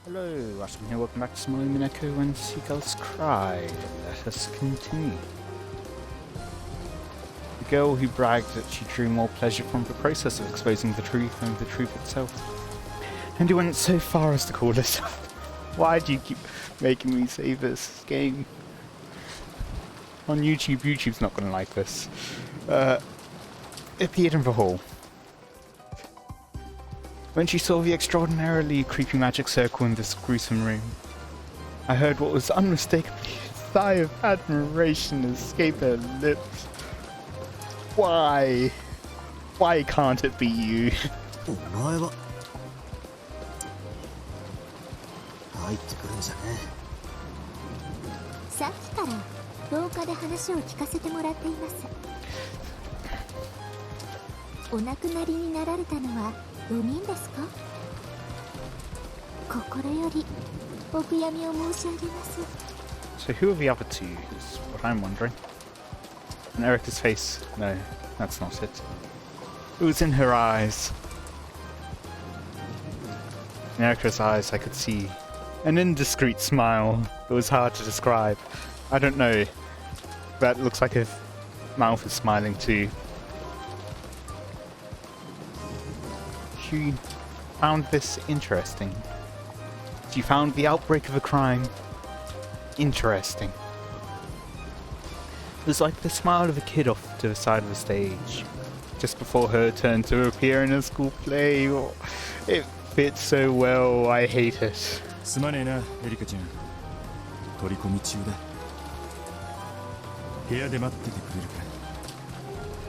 Hello, Watem here, welcome back to some Umineko When Seagulls Cry. Let us continue. The girl who bragged that she drew more pleasure from the process of exposing the truth than the truth itself. And who went so far as to call herself. Why do you keep making me say this game? On YouTube, YouTube's not going to like this. It appeared in the hall. When she saw the extraordinarily creepy magic circle in this gruesome room, I heard what was unmistakably a sigh of admiration escape her lips. Why? Why can't it be you? お前は入ってくるんじゃねえ。さっきから廊下で話を聞かせてもらっています。お亡くなりになられたのは4人ですか？心よりお悔やみを申し上げます。 So who are the other two is what I'm wondering. And Erica's face, no, that's not it. It was in her eyes. In Erica's eyes I could see an indiscreet smile that was hard to describe. I don't know, that looks like her mouth is smiling too. She found this interesting. She found the outbreak of a crime interesting. It was like the smile of a kid off to the side of the stage, just before her turn to appear in a school play. Oh, it fits so well, I hate it. すまねえな、エリカちゃん。取り込み中だ。部屋で待っててくれるか。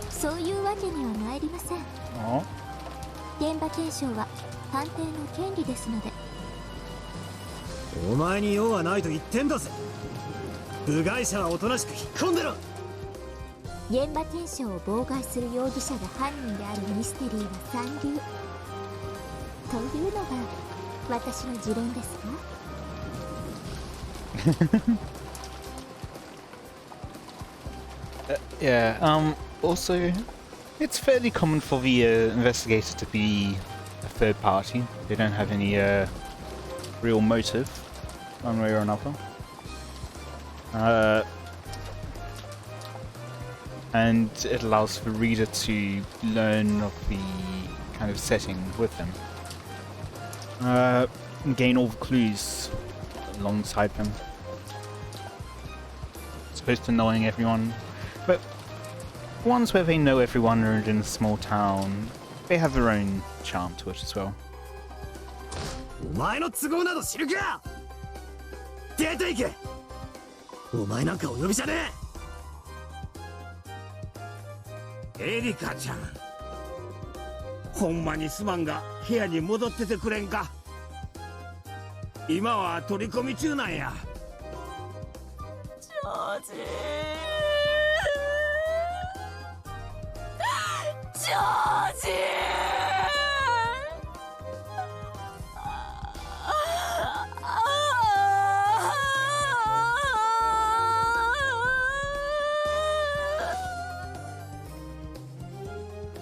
そういうわけには参りません。Oh. 現場検証は探偵の権利ですので。お前に用はないと言ってんだぜ。部外者はおとなしく引っ込んでろ。現場検証を妨害する容疑者が犯人であるミステリーは三流というのが私の持論ですか？ Yeah, also, it's fairly common for the investigator to be a third party. They don't have any real motive, one way or another. And it allows the reader to learn of the kind of setting with them. Gain all the clues alongside them. As opposed to knowing everyone. But ones where they know everyone are in a small town, they have their own charm to it as well. お前の都合など知るか。出て行け。お前なんかお呼びじゃねえ。エリカちゃん、ほんまにすまんが部屋に戻っててくれんか。今は取り込み中なんや。ジョージ。ジョージ。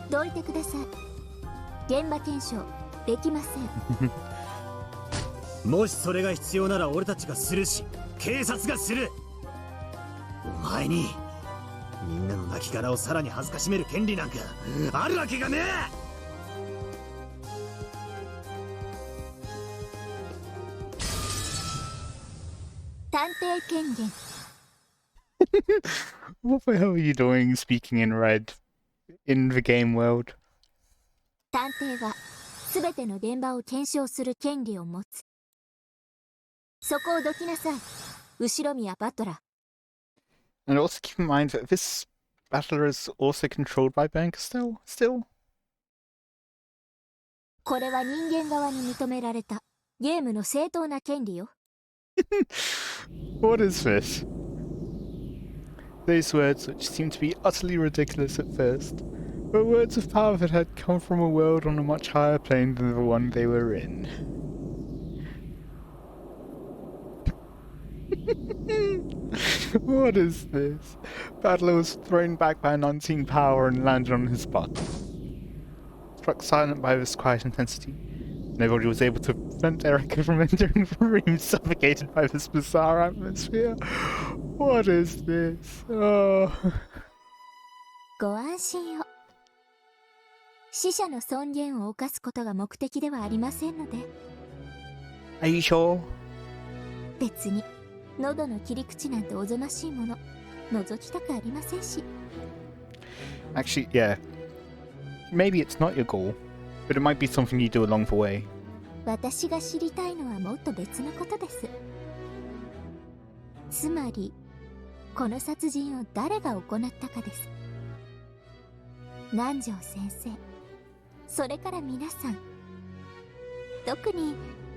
どいてください。現場検証できません。もしそれが必要なら俺たちがするし、警察がする。お前にみんなの亡骸をさらに恥ずかしめる権利なんかあるわけがねえ。探偵権限。What the hell are you doing speaking in red in the game world? 探偵はすべての現場を検証する権利を持つ。そこをどきなさい、後ろ宮バトラー。 And also keep in mind that this battler is also controlled by Banker still? これは人間側に認められたゲームの正当な権利よ。What is this? Those words, which seemed to be utterly ridiculous at first, were words of power that had come from a world on a much higher plane than the one they were in. What is this? Battler was thrown back by an unseen power and landed on his butt. Struck silent by this quiet intensity, nobody was able to prevent Erica from entering the room suffocated by this bizarre atmosphere. What is this? Oh. ご安心を。死者の尊厳を犯すことが目的ではありませんので。Are you sure? 別に喉の切り口なんておぞましいもの覗きたくありませんし。Actually, yeah. Maybe it's not your goal, but it might be something you do along the way. 私が知りたいのはもっと別のことです。つまりこの殺人を誰が行ったかです。南條先生、それから皆さん、特に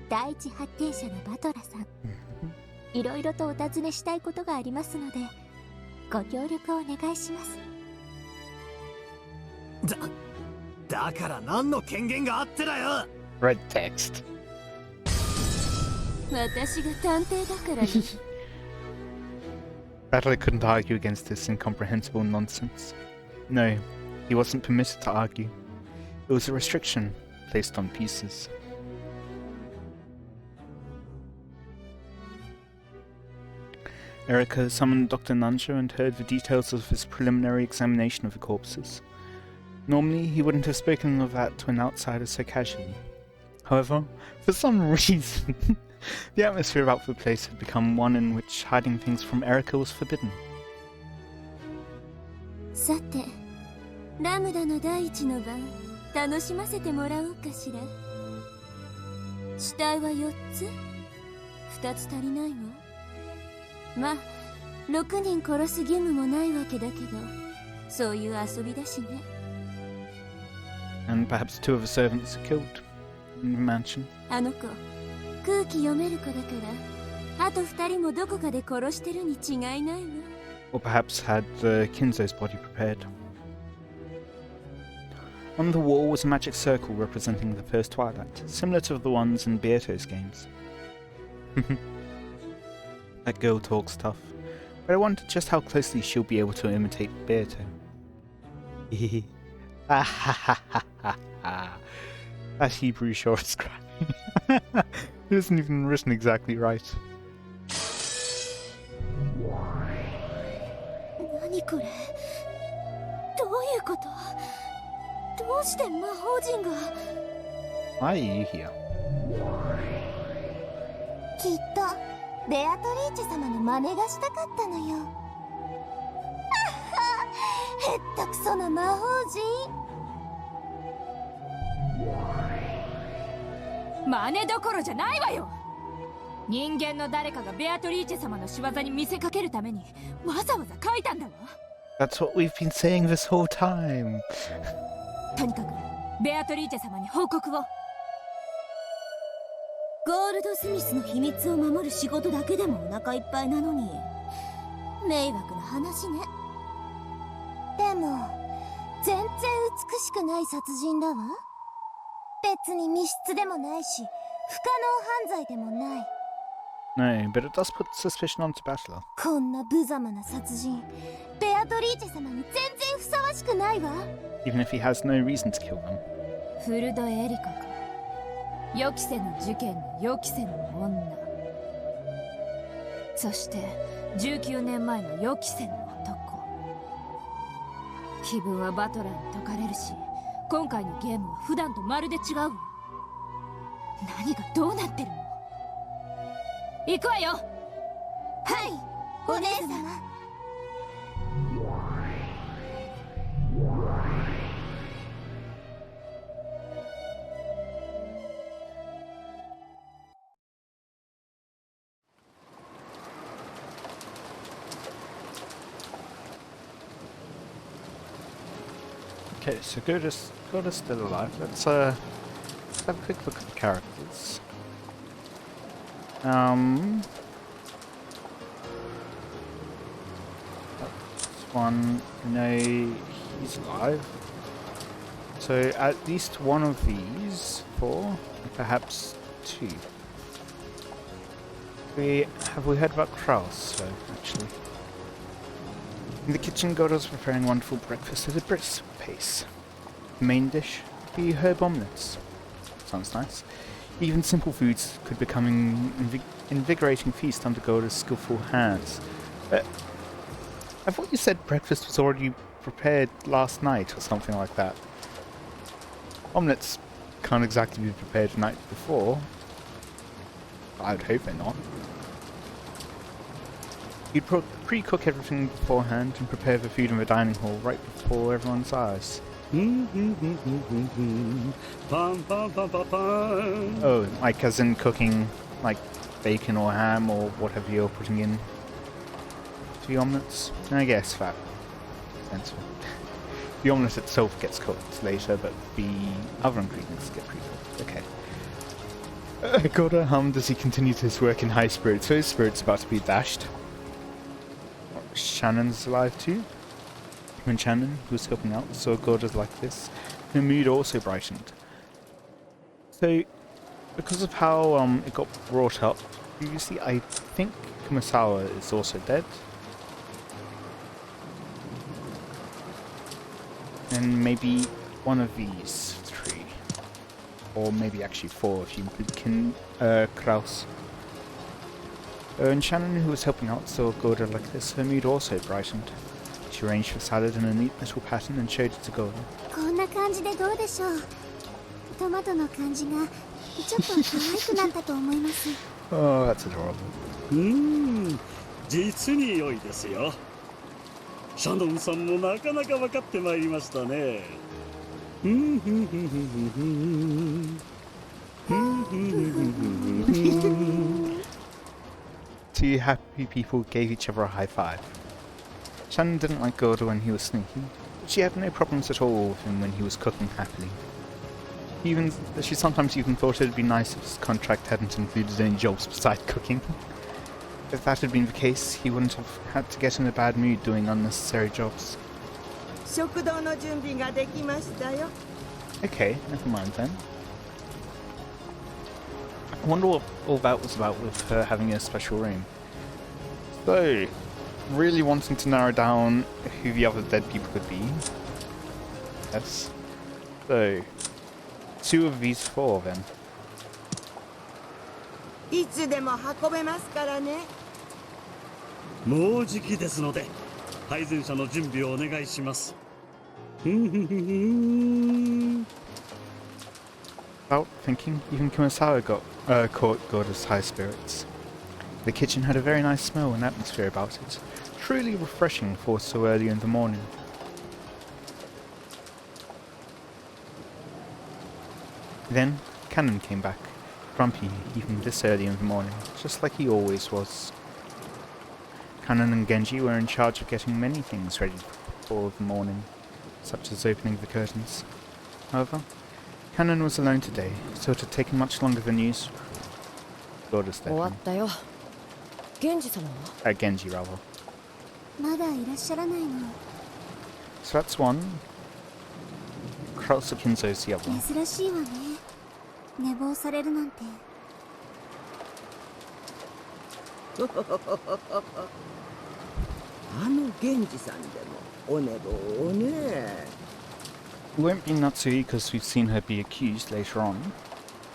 第一発見者のバトラさん、いろいろとお尋ねしたいことがありますのでご協力をお願いします。だから何の権限があってだよ。 Red text. 私が探偵だからね。Battler couldn't argue against this incomprehensible nonsense. No, he wasn't permitted to argue. It was a restriction placed on pieces. Erica summoned Dr. Nanjo and heard the details of his preliminary examination of the corpses. Normally, he wouldn't have spoken of that to an outsider so casually. However, for some reason, the atmosphere about the place had become one in which hiding things from Erica was forbidden. さて、ラムダの第一の晩、楽しませてもらおうかしら。死体は4つ ?2 つ足りないわ。まあ、6人殺す義務もないわけだけど、そういう遊びだしね。And perhaps 2 of the servants are killed in the mansion. あの子、空気読める子だから、あと2人もどこかで殺してるに違いないわ。Or perhaps had Kinzo's body prepared. On the wall was a magic circle representing the first twilight, similar to the ones in Beato's games. That girl talks tough, but I wonder just how closely she'll be able to imitate Beato. That Hebrew sure is cracking. It isn't even written exactly right. 何これ？どういうこと？どうして魔法陣が？ Why are you here? きっとベアトリーチェ様の真似がしたかったのよ。へったくそな魔法陣。真似どころじゃないわよ。人間の誰かがベアトリーチェ様の仕業に見せかけるためにわざわざ書いたんだわ。 That's what we've been saying this whole time. とにかくベアトリーチェ様に報告を。ゴールドスミスの秘密を守る仕事だけでもお腹いっぱいなのに迷惑な話ね。でも全然美しくない殺人だわ。別に密室でもないし不可能犯罪でもない。 No, but it does put suspicion onto Battler. こんな無様な殺人ベアトリーチェ様に全然ふさわしくないわ。 Even if he has no reason to kill them. フルドエリカか。予期せぬ事件の予期せぬ女。そして19年前の予期せぬ男。気分はバトラーに解かれるし、今回のゲームは普段とまるで違うわ。何がどうなってるの？行くわよ。はい、お姉様。Okay, so Goda's still alive. Let's have a quick look at the characters. That's one. No, he's alive. So at least one of these 4, perhaps 2. Have we heard about Kraus? So actually. In the kitchen, Goda's preparing wonderful breakfast at a brisk pace. The main dish would be herb omelets. Sounds nice. Even simple foods could become an invigorating feast under Goda's skillful hands. I thought you said breakfast was already prepared last night or something like that. Omelets can't exactly be prepared the night before. I would hope they're not. You'd pre-cook everything beforehand and prepare the food in the dining hall right before everyone's eyes. Oh, like as in cooking like bacon or ham or whatever you're putting in to the omelettes? I guess that makes sense. The omelette itself gets cooked later, but the other ingredients get pre-cooked. Okay. Goda hummed as he continued his work in high spirits, so his spirit's about to be dashed. Shannon's alive too. When Shannon, who was helping out, saw Goda's like this, her mood also brightened. So, because of how it got brought up previously, I think Kumasawa is also dead. And maybe one of these three. Or maybe actually four if you include Kraus. And Shannon, who was helping out, saw Goda like this, her mood also brightened. She arranged the salad in a neat little pattern and showed it to Goda. こんな感じでどうでしょう。トマトの感じがちょっと可愛くなったと思います。Oh, that's adorable. 実に良いですよ。シャノンさんもなかなか分かってまいりましたね。Two happy people gave each other a high five. Shannon didn't like Goda when he was sneaky, but she had no problems at all with him when he was cooking happily. She sometimes even thought it would be nice if his contract hadn't included any jobs besides cooking. If that had been the case, he wouldn't have had to get in a bad mood doing unnecessary jobs. 食堂の準備ができましたよ。 Okay, never mind then. I wonder what all that was about with her having a special room. So, really wanting to narrow down who the other dead people could be. Yes. So, two of these four then. いつでも運べますからね。もうじきですので、配膳車の準備をお願いします。Without thinking, even Kumasawa caught Goda's high spirits. The kitchen had a very nice smell and atmosphere about it, truly refreshing for so early in the morning. Then, Cannon came back, grumpy even this early in the morning, just like he always was. Cannon and Genji were in charge of getting many things ready for the morning, such as opening the curtains. However, Cannon was alone today, so it had taken much longer than usual. Goda's dead. 終わったよ。源氏様は？ Genji, rather. まだいらっしゃらないの。 So that's one. Krauser Kinzo's the other one. 珍しいわね。寝坊されるなんて。あの源氏さんでもお寝坊をね。 We won't be Natsui because we've seen her be accused later on.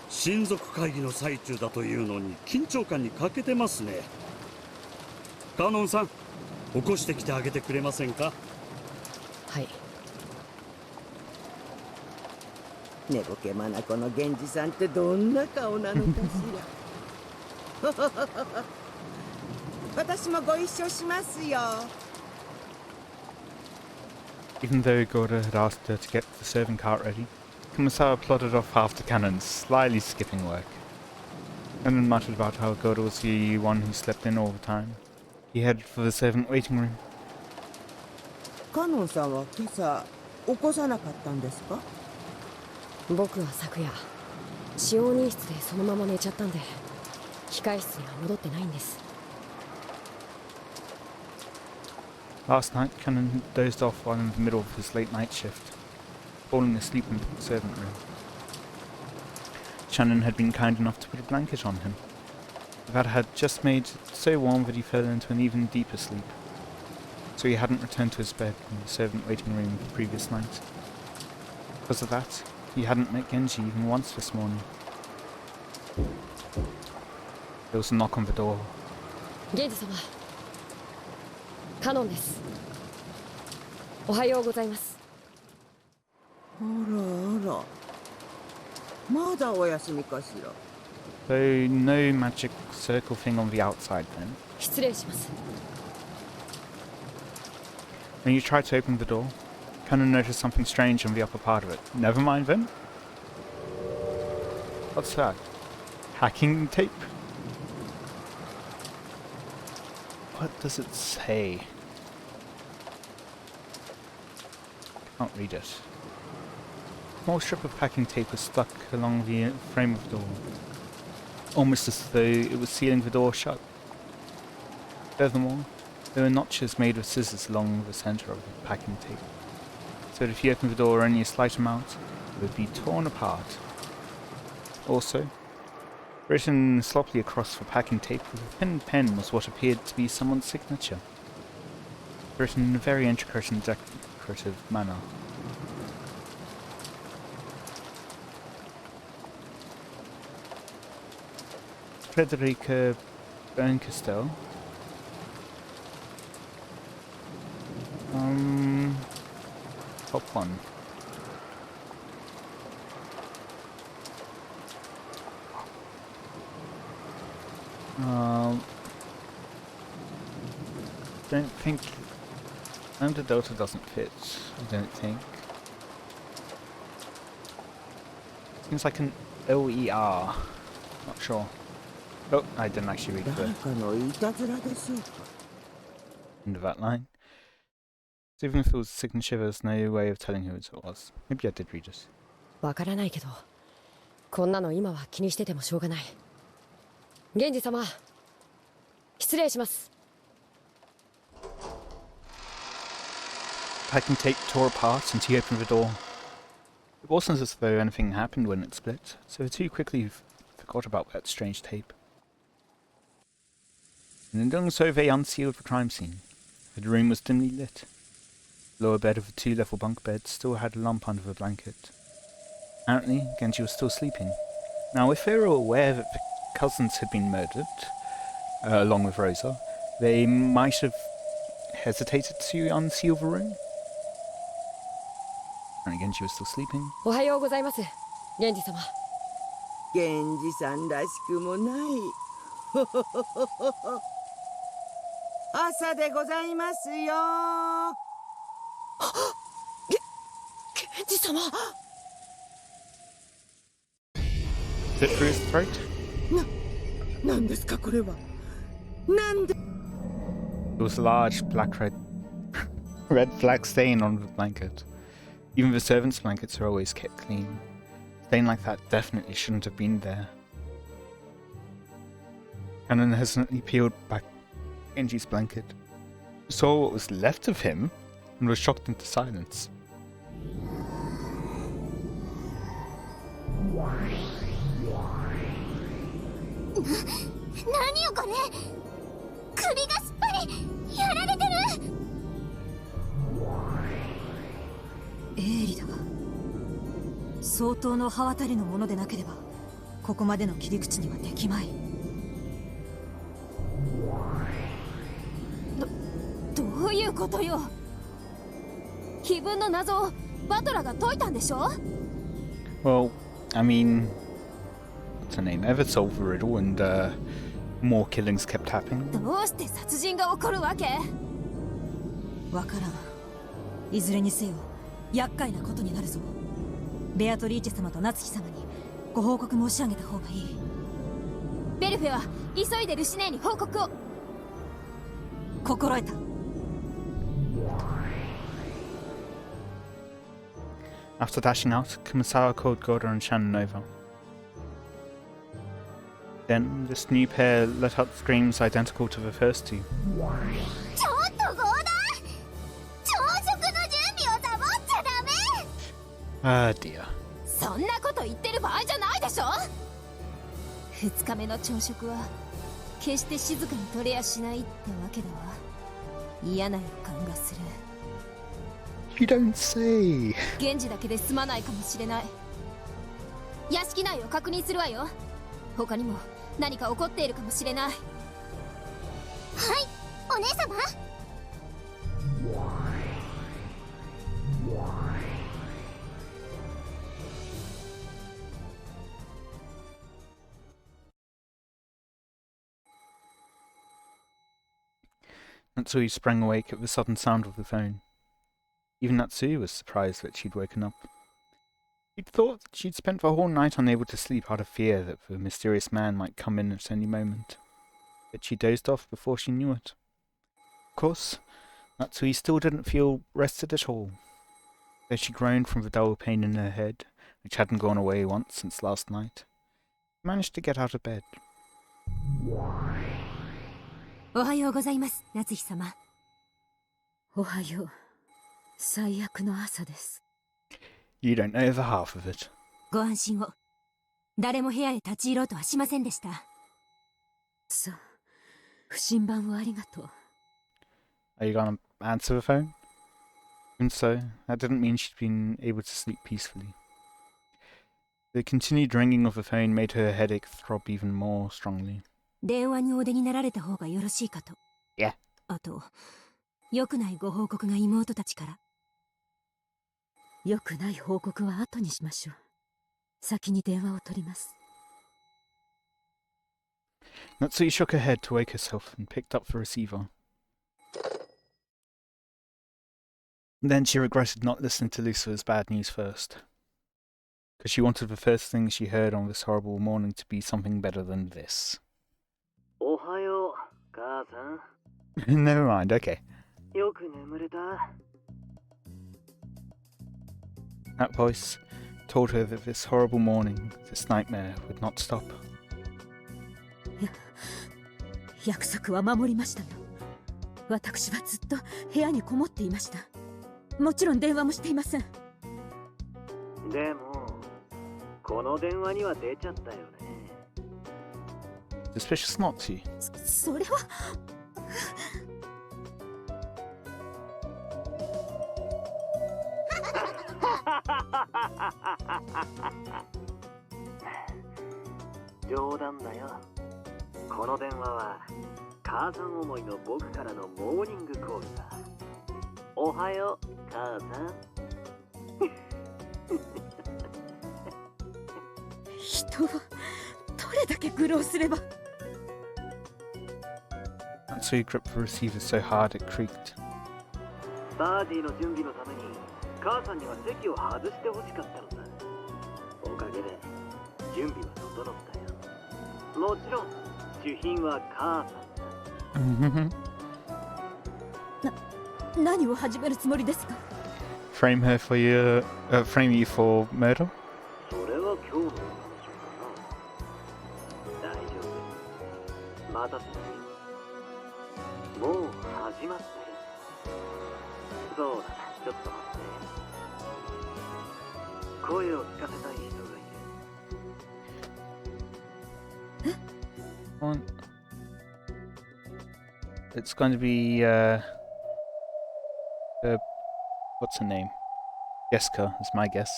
親族会議の最中だというのに緊張感に欠けてますね。カノンさん、起こしてきてあげてくれませんか？はい。寝ぼけまなこの源氏さんってどんな顔なのかしら。私もご一緒しますよ。 Even though Goda had asked her to get the serving cart ready, Kumasawa plodded off after Cannon, slyly skipping work. Cannon muttered about how Goda was the one who slept in all the time. He headed for the servant waiting room. カノンさんは今朝起こさなかったんですか？僕は昨夜使用人室でそのまま寝ちゃったんで控室には戻ってないんです。 Last night, Cannon dozed off while in the middle of his late night shift, falling asleep in the servant room. Shannon had been kind enough to put a blanket on him. That had just made it so warm that he fell into an even deeper sleep, so he hadn't returned to his bed in the servant waiting room the previous night. Because of that, he hadn't met Genji even once this morning. There was a knock on the door. ゲンジ様、カノンです。おはようございます。あらあら、まだお休みかしら。 So no magic circle thing on the outside then. 失礼します。 When you try to open the door, Conan noticed something strange on the upper part of it. Never mind then. What's that? Hacking tape? What does it say? Can't read it. A small strip of packing tape was stuck along the frame of the door, almost as though it was sealing the door shut. Furthermore, there were notches made with scissors along the centre of the packing tape, so that if you opened the door only a slight amount, it would be torn apart. Also, written sloppily across the packing tape with a thin pen was what appeared to be someone's signature, written in a very intricate and decorative manner. Frederica Bernkastel. Top one. Don't think under Delta doesn't fit. I don't think. Seems like an OER. Not sure. Oh, I didn't actually read the 誰かのいたずらでしょうか。 end of that line. So even if it was a signature, there's no way of telling who it was. Maybe I did read it. わからないけど、こんなの今は気にしててもしょうがない。源氏様、失礼します。 Packing tape tore apart and he opened the door. It wasn't as though anything happened when it split, so the two quickly forgot about that strange tape. And in doing so, they unsealed the crime scene. The room was dimly lit. The lower bed of the two-level bunk bed still had a lump under the blanket. Apparently, Genji was still sleeping. Now, if they were aware that the cousins had been murdered, along with Rosa, they might have hesitated to unseal the room. And again, she was still sleeping. おはようございます、源氏様。源氏さんらしくもない。ほほほほほほ。朝でございますよ。源氏様。Is it through his throat? なんですかこれは。なんで。 There was a large black-red red flag stain on the blanket. Even the servants' blankets are always kept clean. A stain like that definitely shouldn't have been there. Cannon hesitantly peeled back Genji's blanket, saw what was left of him, and was shocked into silence. 何よこれ、首がすっぱりやられてる。鋭利だが相当の刃渡りのものでなければここまでの切り口にはできまい。どういうことよ。碑文の謎をバトラが解いたんでしょ。 Well, I mean, what's her name? Ever solved the riddle, and more killings kept happening. どうして殺人が起こるわけ。わからん。いずれにせよ厄介なことになるぞ。ベアトリーチェ様とナツキ様にご報告申し上げた方がいい。ベルフェは急いでルシネーに報告を。心得た。 After dashing out, Kumasawa called Goda and Shannon over. Then, this new pair let out screams identical to the first two. ちょっとゴーダ、朝食の準備をサボっちゃダメ。 Ah dear. そんなこと言ってる場合じゃないでしょ。2日目の朝食は決して静かに取れやしないってわけだわ。嫌な予感がする。 You don't say. 源氏だけで済まないかもしれない。屋敷内を確認するわよ。他にも何か起こっているかもしれない。はい、お姉様。Natsui sprang awake at the sudden sound of the phone. Even Natsui was surprised that she'd woken up. She'd thought that she'd spent the whole night unable to sleep out of fear that the mysterious man might come in at any moment. But she dozed off before she knew it. Of course, Natsui still didn't feel rested at all. Though she groaned from the dull pain in her head, which hadn't gone away once since last night, she managed to get out of bed. おはようございます、夏日様。おはよう。最悪の朝です。You don't know the half of it. ご安心を。誰も部屋へ立ち入ろうとはしませんでした。そう。不審番をありがとう。Are you gonna answer the phone? Even so, that didn't mean she'd been able to sleep peacefully. The continued ringing of the phone made her headache throb even more strongly. 電話にお出になられた方がよろしいかと。Yeah. あと、良くないご報告が妹たちから。良くない報告は後にしましょう。先に電話を取ります。Natsui shook her head to wake herself and picked up the receiver. Then she regretted not listening to Lucifer's bad news first, because she wanted the first thing she heard on this horrible morning to be something better than this. Never mind, okay. That voice told her that this horrible morning, this nightmare, would not stop. 約束は守りましたよ。私はずっと部屋にこもっていました。もちろん電話もしていません。でも、この電話には出ちゃったよね。Suspicious not to. それは。冗談だよ。この電話は母さん思いの僕からのモーニングコールだ。おはよう、母さん。人はどれだけ苦労すれば。Natsui gripped the receiver so hard it creaked. パーティーの準備のために母さんには席を外してほしかったのさ。おかげで準備は整ったよ。もちろん主賓は母さんだ。何を始めるつもりですか？ Frame her for your, frame you for murder? それは今日のお話かな。大丈夫。待たせて。もう始まってる。そうだ、ちょっと待って。声を聞かせたい人がいる。Well, it's going to be, what's her name? Jessica is my guess.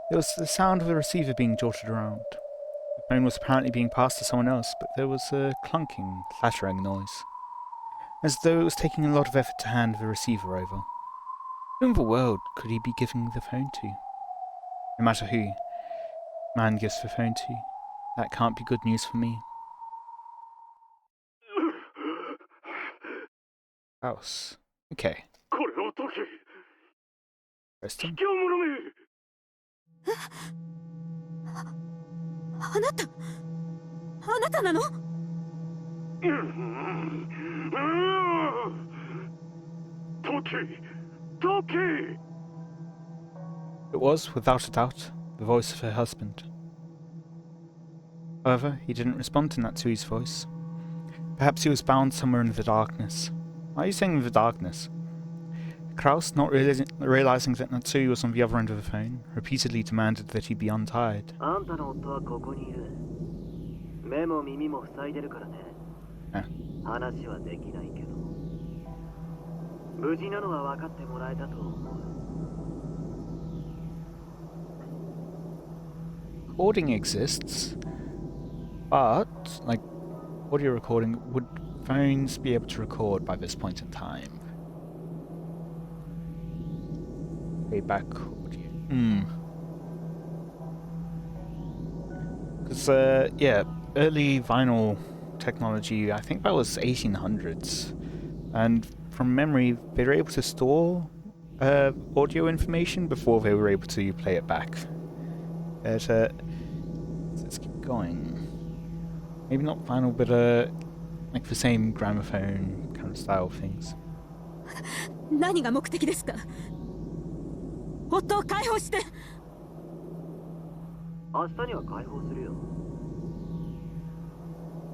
There was the sound of the receiver being jolted around. The phone was apparently being passed to someone else, but there was a clunking, clattering noise, as though it was taking a lot of effort to hand the receiver over. Who in the world could he be giving the phone to? No matter who man gives the phone to, that can't be good news for me. House. Okay. Preston. あなたなの？It was, without a doubt, the voice of her husband. However, he didn't respond to Natsui's voice. Perhaps he was bound somewhere in the darkness. Why are you saying the darkness? Kraus, not realizing that Natsui was on the other end of the phone, repeatedly demanded that he be untied. Huh. Recording exists, but like audio recording, would phones be able to record by this point in time? Playback audio. Because, yeah, early vinyl technology, I think that was 1800s. And from memory, they were able to store audio information before they were able to play it back. But, let's keep going. Maybe not vinyl, but, like the same gramophone kind of style things. 何が目的ですか？夫を解放して。明日には解放するよ。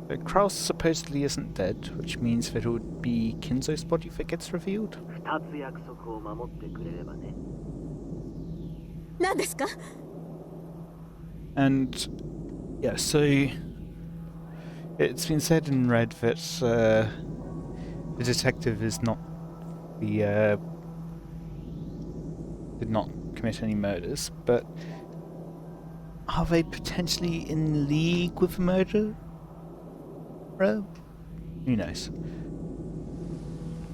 But Kraus supposedly isn't dead, which means that it would be Kinzo's body that gets revealed. 2つ約束を守ってくれればね。何ですか？ And yeah, so it's been said in Red that the detective is not did not commit any murders, but are they potentially in league with the murderer? Who knows?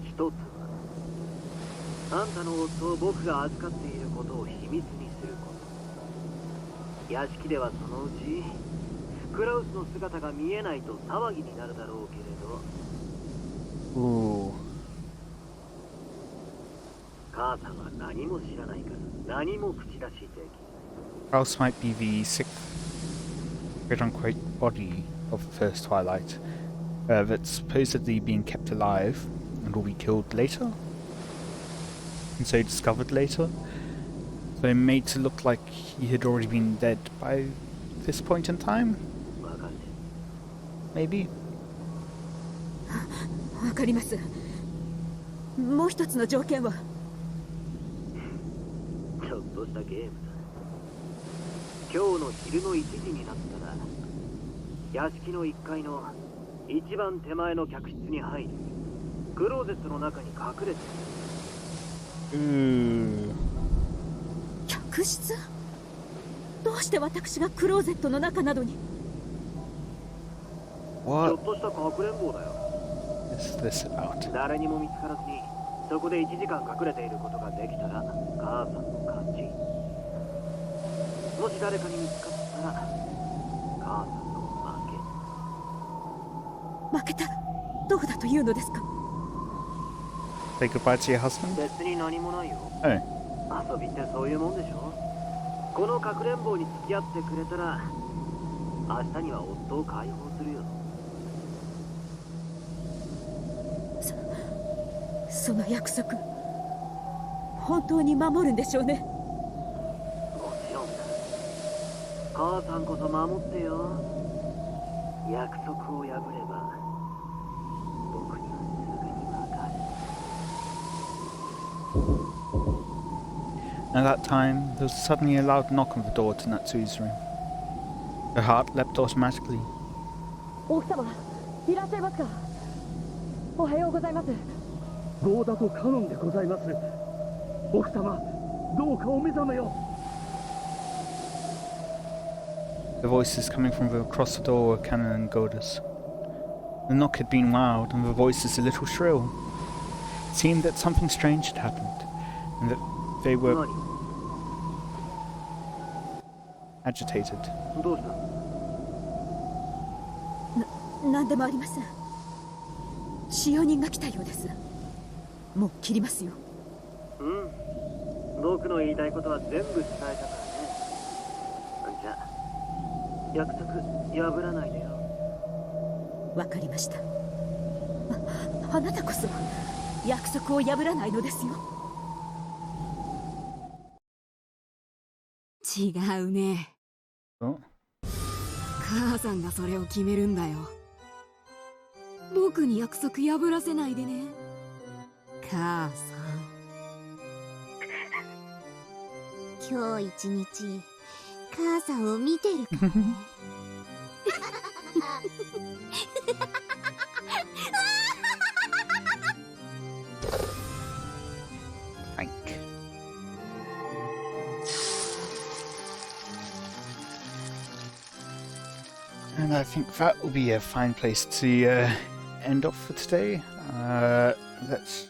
一つは、あんたの夫を僕が預かっていることを秘密にすること。屋敷ではそのうちクラウスの姿が見えないと騒ぎになるだろうけれど。Ooh. 母さんは何も知らないから何も口出しできない。 Kraus might be the sixth, quote-unquote, body of the first Twilight that's supposedly being kept alive and will be killed later, and so discovered later. So made to look like he had already been dead by this point in time. Maybe. わかります。もう一つの条件は。ちょっとしたゲームだ。今日の昼の1時になったら屋敷の1階の一番手前の客室に入りクローゼットの中に隠れてる。客室？どうして私がクローゼットの中などに？ちょっとしたかくれんぼだよ。What's this about? 誰にも見つからずにそこで1時間隠れていることができたら母さんの勝ち。もし誰かに見つかったら母さんの負け。負けたらどうだというのですか？ Say goodbye to your husband? 別に何もないよ。Oh. 遊びってそういうもんでしょ。このかくれんぼに付き合ってくれたら明日には夫を解放するよ。その約束本当に守るんでしょうね？もちろんだ。母さんこそ守ってよ。約束を破れば僕にはすぐにわかる。 At that time, there was suddenly a loud knock on the door to Natsui's room. Her heart leapt automatically. 奥様、いらっしゃいますか？おはようございます。どうだと頼んでございます。奥様、どうかお目覚めよ。 The voices coming from across the door were Canon and Godas. The knock had been loud, and the voices a little shrill. It seemed that something strange had happened, and that they were agitated. どうした？何でもありません。使用人が来たようです。もう切りますよ。うん。僕の言いたいことは全部伝えたからね。じゃあ約束破らないでよ。わかりました。あなたこそ約束を破らないのですよ。違うね。母さんがそれを決めるんだよ。僕に約束破らせないでね。母さん。今日一日母さんを見てるからね。Thank. And I think that will be a fine place to end off for today. Let's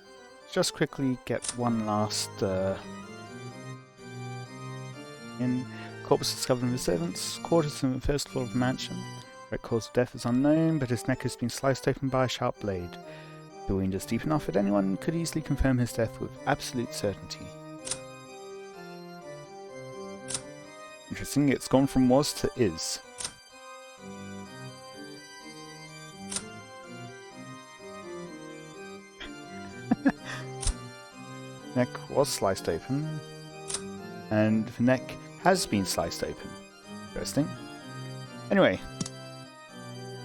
just quickly get one last in. Corpus discovered in the servants' quarters on the first floor of the mansion. The cause of death is unknown, but his neck has been sliced open by a sharp blade. The wound is deep enough that anyone could easily confirm his death with absolute certainty. Interesting, it's gone from was to is. Neck was sliced open, and the neck has been sliced open. Interesting. Anyway,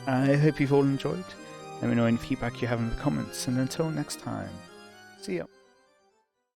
I hope you've all enjoyed. Let me know any feedback you have in the comments, and until next time, see ya.